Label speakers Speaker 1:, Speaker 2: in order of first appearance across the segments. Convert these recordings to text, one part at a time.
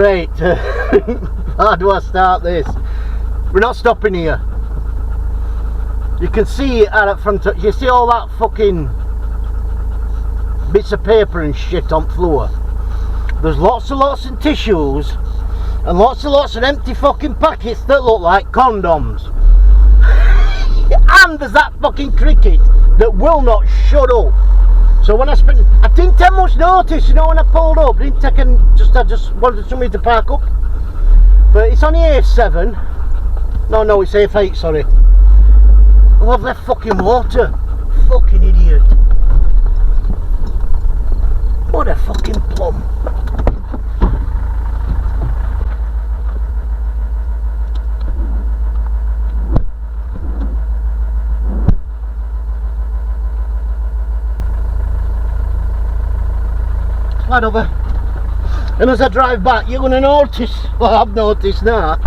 Speaker 1: Right, how do I start this? We're not stopping here. You can see it out up front. You see all that fucking bits of paper and shit on the floor? There's lots and lots of tissues and lots of empty fucking packets that look like condoms. And there's that fucking cricket that will not shut up. So when I didn't take much notice, you know, when I pulled up. I just wanted somebody to park up. But it's on the A7. No, it's A8, sorry. Oh, I've left fucking water. Fucking idiot. What a fucking plum. Slide over. And as I drive back, you're going to notice, well, I've noticed now,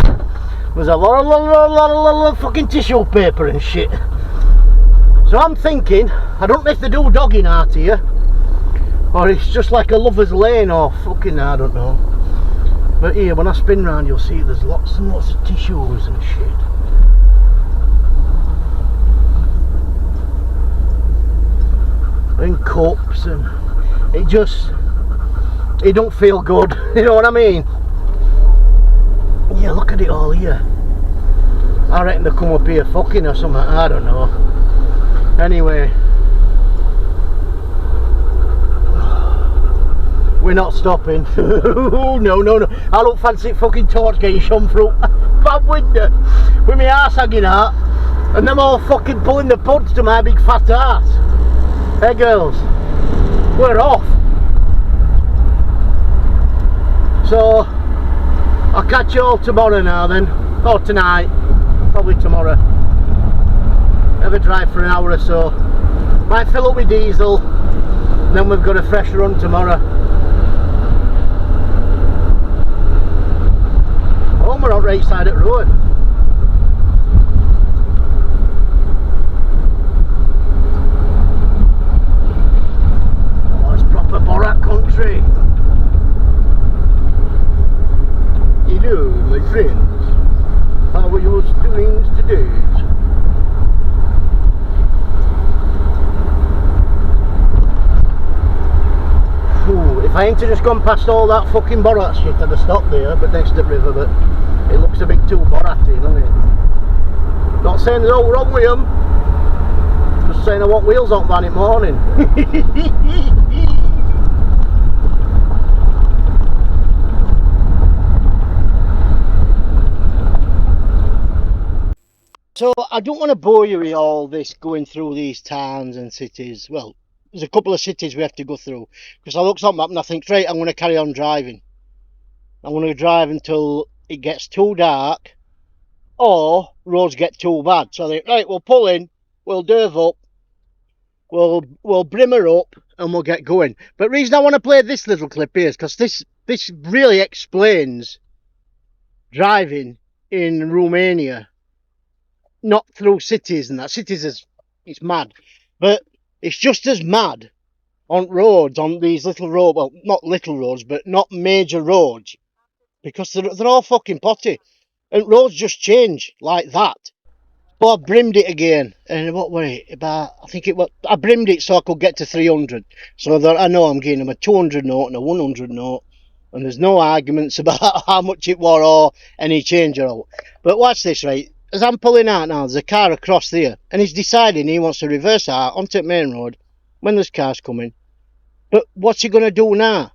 Speaker 1: there's a lot of fucking tissue paper and shit. So I'm thinking, I don't know if they do dogging out here, or it's just like a lover's lane, or fucking, I don't know. But here, when I spin round, you'll see there's lots and lots of tissues and shit. And cups, and it don't feel good, you know what I mean? Yeah, look at it all here. I reckon they come up here fucking or something, I don't know. Anyway, we're not stopping. No. I don't fancy fucking torch getting shone through bad window with my arse hanging out and them all fucking pulling the puds to my big fat arse. Hey girls, we're off. So I'll catch you all tomorrow now then, or tonight, probably tomorrow. Have a drive for an hour or so. Might fill up with diesel, and then we've got a fresh run tomorrow. Oh, we're on right side of the road. Oh, it's proper Borat country. Hello, my friends. How are your doings today? If I ain't just gone past all that fucking Borat shit, I'd have stopped there, but next to the river, but it looks a bit too Borat-y, doesn't it? Not saying there's all wrong with them, just saying I want wheels on van in the morning. So I don't want to bore you with all this going through these towns and cities. Well, there's a couple of cities we have to go through, because I looked on the map and I think, right, I'm going to carry on driving. I'm going to drive until it gets too dark or roads get too bad. So I think, right, we'll pull in, we'll derve up, we'll brimmer up and we'll get going. But the reason I want to play this little clip here is because this really explains driving in Romania. Not through cities and that. Cities it's mad, but it's just as mad on roads, on these little roads. Well, not little roads, but not major roads, because they're all fucking potty, and roads just change like that. But I brimmed it again, and what were it about? I think it was. I brimmed it so I could get to 300. So that I know I'm getting them a 200 note and a 100 note, and there's no arguments about how much it was or any change at all. But watch this, right? As I'm pulling out now, there's a car across there, and he's deciding he wants to reverse out onto the main road when there's cars coming. But what's he going to do now?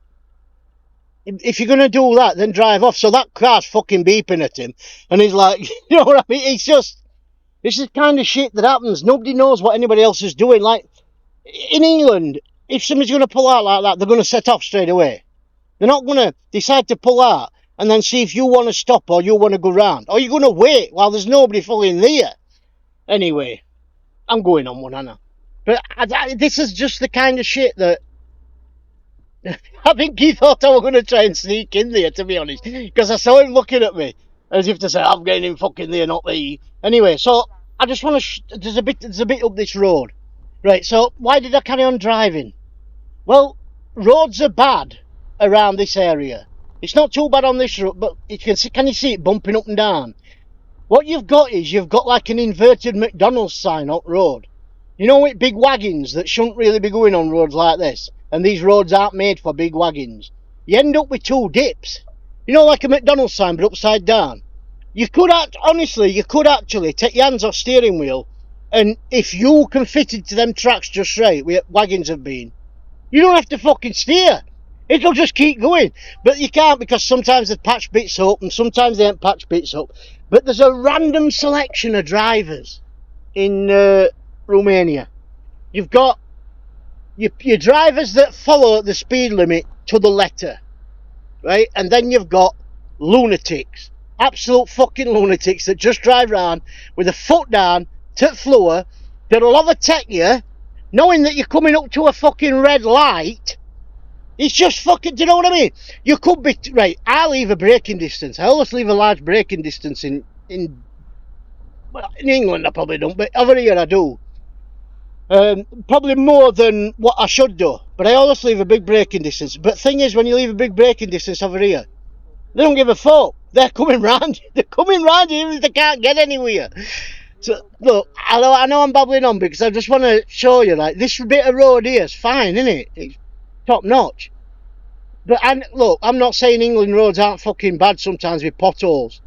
Speaker 1: If you're going to do that, then drive off. So that car's fucking beeping at him, and he's like, you know what I mean? It's just, this is the kind of shit that happens. Nobody knows what anybody else is doing. Like, in England, if somebody's going to pull out like that, they're going to set off straight away. They're not going to decide to pull out and then see if you want to stop or you want to go round. Or you're going to wait while there's nobody fucking there. Anyway, I'm going on one, Anna. But this is just the kind of shit that I think he thought I was going to try and sneak in there, to be honest. Because I saw him looking at me as if to say, I'm getting in fucking there, not there. Anyway, so I just want to... there's a bit up this road. Right, so why did I carry on driving? Well, roads are bad around this area. It's not too bad on this road, but you can you see it bumping up and down? What you've got is you've got like an inverted McDonald's sign up road. You know, with big wagons that shouldn't really be going on roads like this, and these roads aren't made for big wagons. You end up with two dips. You know, like a McDonald's sign but upside down. You could actually take your hands off steering wheel, and if you can fit into them tracks just right, where wagons have been, you don't have to fucking steer. It'll just keep going. But you can't, because sometimes they patch bits up and sometimes they ain't patch bits up. But there's a random selection of drivers in Romania. You've got your drivers that follow the speed limit to the letter, right? And then you've got lunatics, absolute fucking lunatics that just drive around with a foot down to the floor, that'll overtake you knowing that you're coming up to a fucking red light. It's just fucking, do you know what I mean? You could be, right, I leave a braking distance. I always leave a large braking distance in England I probably don't, but over here I do. Probably more than what I should do, but I always leave a big braking distance. But thing is, when you leave a big braking distance over here, they don't give a fuck. They're coming round. They're coming round even if they can't get anywhere. So look, I know I'm babbling on because I just want to show you, like, this bit of road here is fine, isn't it? It's top notch. But look, I'm not saying England roads aren't fucking bad sometimes with potholes,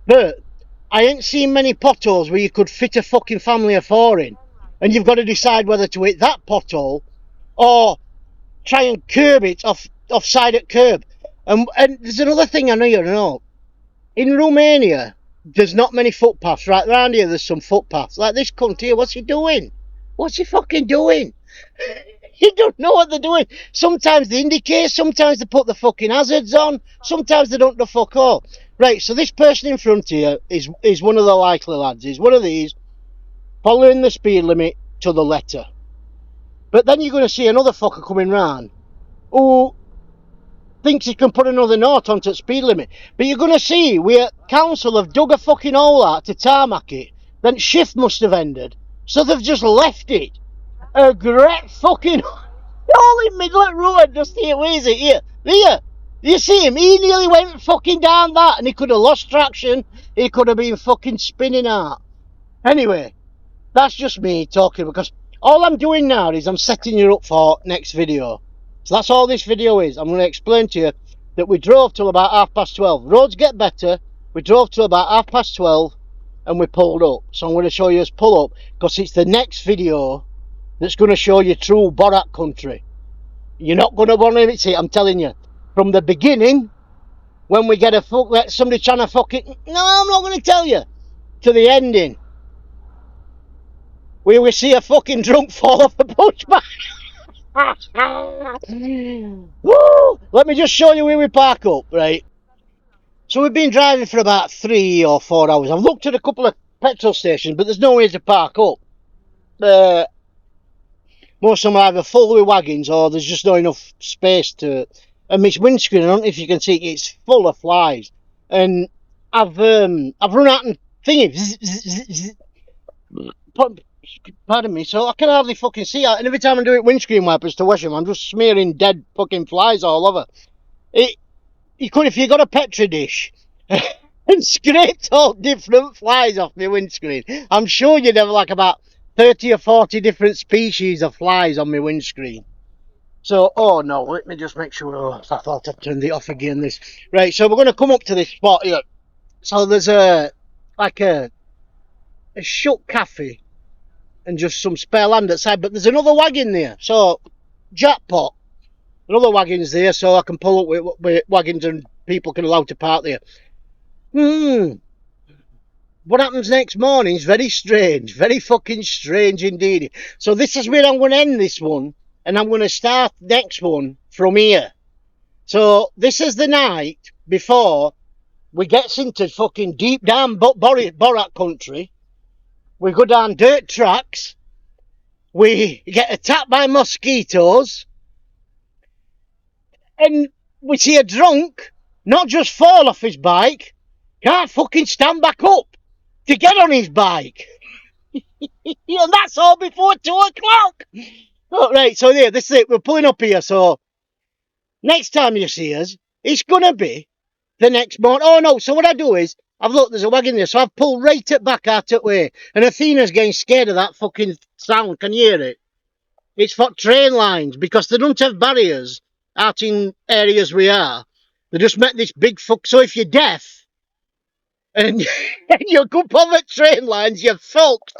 Speaker 1: but I ain't seen many potholes where you could fit a fucking family of four in, and you've got to decide whether to hit that pothole or try and curb it offside at curb. And there's another thing I know you know. In Romania, there's not many footpaths. Right around here, there's some footpaths. Like this cunt here, what's he doing? What's he fucking doing? You don't know what they're doing. Sometimes they indicate, sometimes they put the fucking hazards on, sometimes they don't do fuck all. Right, so this person in front here is one of the likely lads. He's one of these, following the speed limit to the letter. But then you're going to see another fucker coming round who thinks he can put another note onto the speed limit. But you're going to see where council have dug a fucking hole out to tarmac it, then shift must have ended, so they've just left it. A great fucking all in middle of the road, just here. Where is it? Here, you see him? He nearly went fucking down that, and he could have lost traction. He could have been fucking spinning out. Anyway, that's just me talking, because all I'm doing now is I'm setting you up for next video. So that's all this video is. I'm going to explain to you that we drove till about 12:30. Roads get better. We drove till about 12:30 and we pulled up. So I'm going to show you us pull up, because it's the next video that's going to show you true Borat country. You're not going to want to see it, I'm telling you. From the beginning, when we get somebody trying to fucking... No, I'm not going to tell you. To the ending, where we see a fucking drunk fall off a push bike. Woo! Let me just show you where we park up, right? So we've been driving for about 3 or 4 hours. I've looked at a couple of petrol stations, but there's no way to park up. Most of them are either full with wagons or there's just not enough space to... And my windscreen, I don't know if you can see, it's full of flies. And I've run out and thingy. Pardon me, so I can hardly fucking see it. And every time I do it windscreen wipers to wash them, I'm just smearing dead fucking flies all over. You could, if you got a Petri dish and scraped all different flies off my windscreen, I'm sure you'd have like about 30 or 40 different species of flies on my windscreen. So, oh no, let me just make sure. Oh, I thought I'd turned it off again. This right, so we're going to come up to this spot here. So there's a shut cafe and just some spare land outside, but there's another wagon there. So, jackpot. Another wagon's there, so I can pull up with wagons and people can allow to park there. What happens next morning is very strange. Very fucking strange indeed. So this is where I'm going to end this one. And I'm going to start next one from here. So this is the night before we get into fucking deep down Borat country. We go down dirt tracks. We get attacked by mosquitoes. And we see a drunk not just fall off his bike, can't fucking stand back up to get on his bike. And that's all before 2 o'clock. Oh, right, so yeah, this is it. We're pulling up here. So next time you see us, It's gonna be the next morning. Oh no, so what I do is, I've looked, there's a wagon there, so I've pulled right at back out that way. And Athena's getting scared of that fucking sound, can you hear it? It's for train lines, because they don't have barriers out in areas we are. They just make this big fuck, so if you're deaf, and you go up on the train lines, you're fucked.